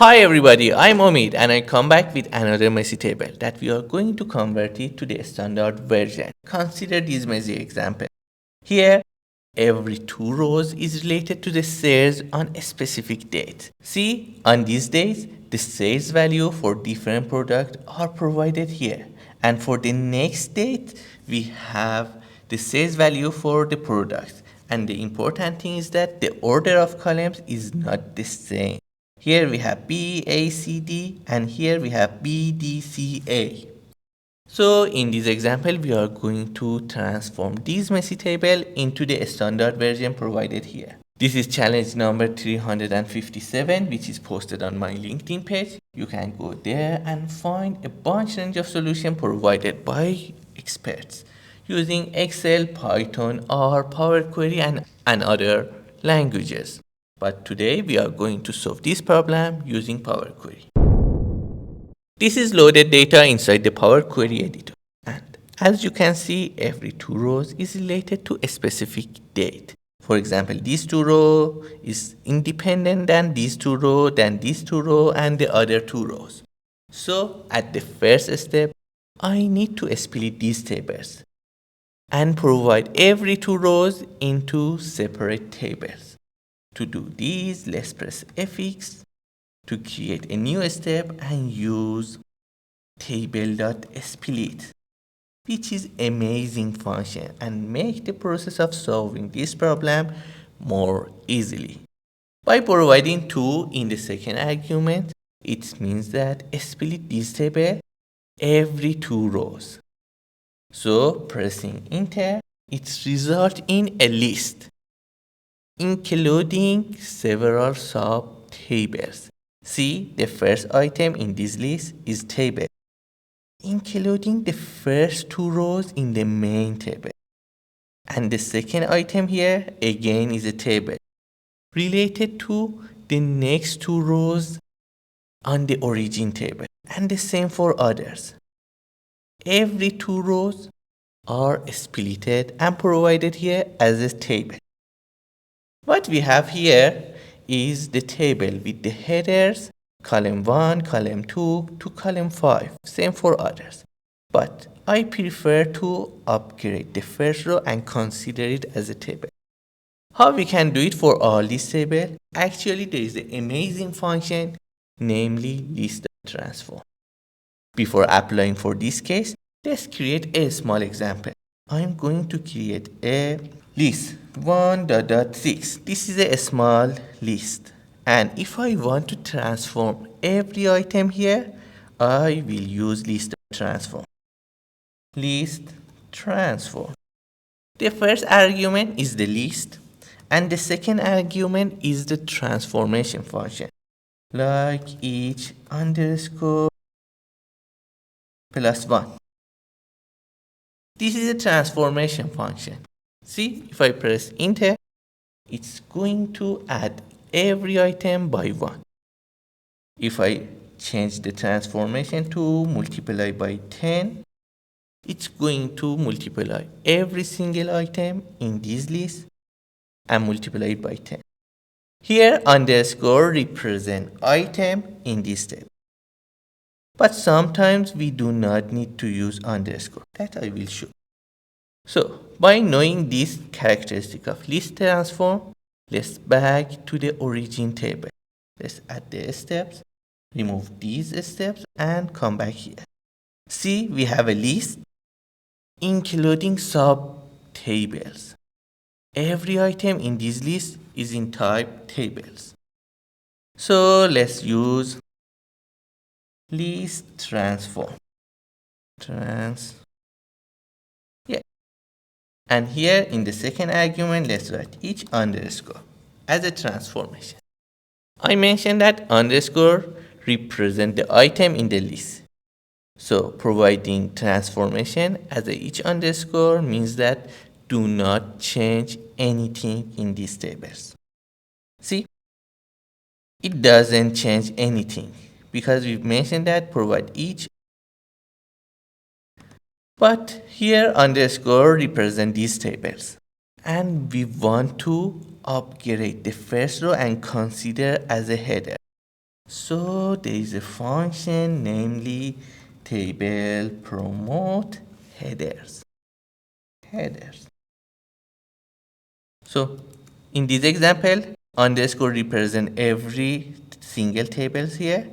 Hi everybody, I'm Omid and I come back with another messy table that we are going to convert it to the standard version. Consider this messy example. Here, every two rows is related to the sales on a specific date. See, on these dates, the sales value for different products are provided here. And for the next date, we have the sales value for the product. And the important thing is that the order of columns is not the same. Here we have B, A, C, D, and here we have B, D, C, A. So in this example, we are going to transform this messy table into the standard version provided here. This is challenge number 357, which is posted on my LinkedIn page. You can go there and find a bunch range of solutions provided by experts using Excel, Python, or Power Query and other languages. But today we are going to solve this problem using Power Query. This is loaded data inside the Power Query editor. And as you can see, every two rows is related to a specific date. For example, this two row is independent than these two row, then these two row, and the other two rows. So at the first step, I need to split these tables and provide every two rows into separate tables. To do this, let's press Fx to create a new step and use table.split, which is amazing function and make the process of solving this problem more easily. By providing 2 in the second argument, it means that split this table every two rows. So pressing enter, it results in a list including several sub-tables. See, the first item in this list is table, including the first two rows in the main table. And the second item here, again, is a table related to the next two rows on the origin table. And the same for others. Every two rows are splitted and provided here as a table. What we have here is the table with the headers, column 1, column 2 to column 5, same for others. But I prefer to upgrade the first row and consider it as a table. How we can do it for all these tables? Actually, there is an amazing function, namely list transform. Before applying for this case, let's create a small example. I'm going to create a list 1.6. This is a small list. And if I want to transform every item here, I will use list transform. List transform. The first argument is the list, and the second argument is the transformation function, like each underscore plus 1. This is a transformation function. See, if I press enter, it's going to add every item by 1. If I change the transformation to multiply by 10, it's going to multiply every single item in this list and multiply it by 10. Here, underscore represent item in this table. But sometimes we do not need to use underscore. That I will show. So, by knowing this characteristic of list transform, let's back to the origin table. Let's add the steps, remove these steps, and come back here. See, we have a list including sub-tables. Every item in this list is in type tables. So, let's use list transform. And here in the second argument, let's write each underscore as a transformation. I mentioned that underscore represent the item in the list. So providing transformation as a each underscore means that do not change anything in these tables. See, it doesn't change anything because we've mentioned that provide each. But here underscore represent these tables. And we want to upgrade the first row and consider as a header. So there is a function, namely table promote headers. So in this example, underscore represent every single tables here,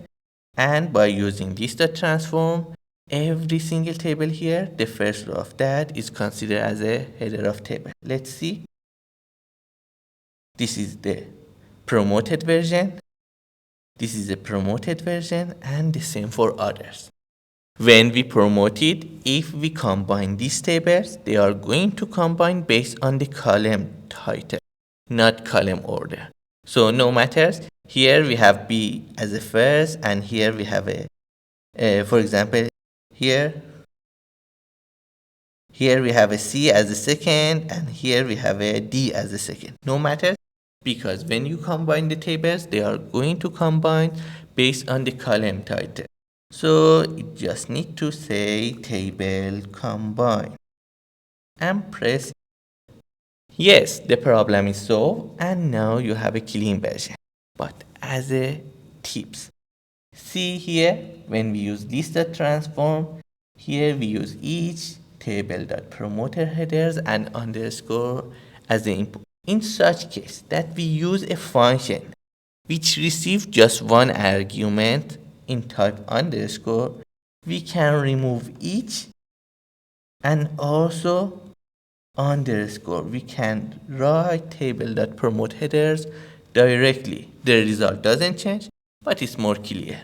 and by using this dot transform, every single table here, the first row of that is considered as a header of table. Let's see. This is the promoted version. This is a promoted version, and the same for others. When we promote it, if we combine these tables, they are going to combine based on the column title, not column order. So no matters. Here we have B as a first, and here we have for example, here we have a C as a second, and here we have a D as a second. No matter, because when you combine the tables, they are going to combine based on the column title. So you just need to say table combine and press. Yes, the problem is solved, and now you have a clean version. But as a tips, see here, when we use list dot transform, here we use each table dot promoter headers and underscore as the input. In such case that we use a function which receives just one argument in type underscore, we can remove each, and also underscore we can write table dot promote headers directly. The result doesn't change, but it's more clear.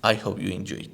I hope you enjoyed.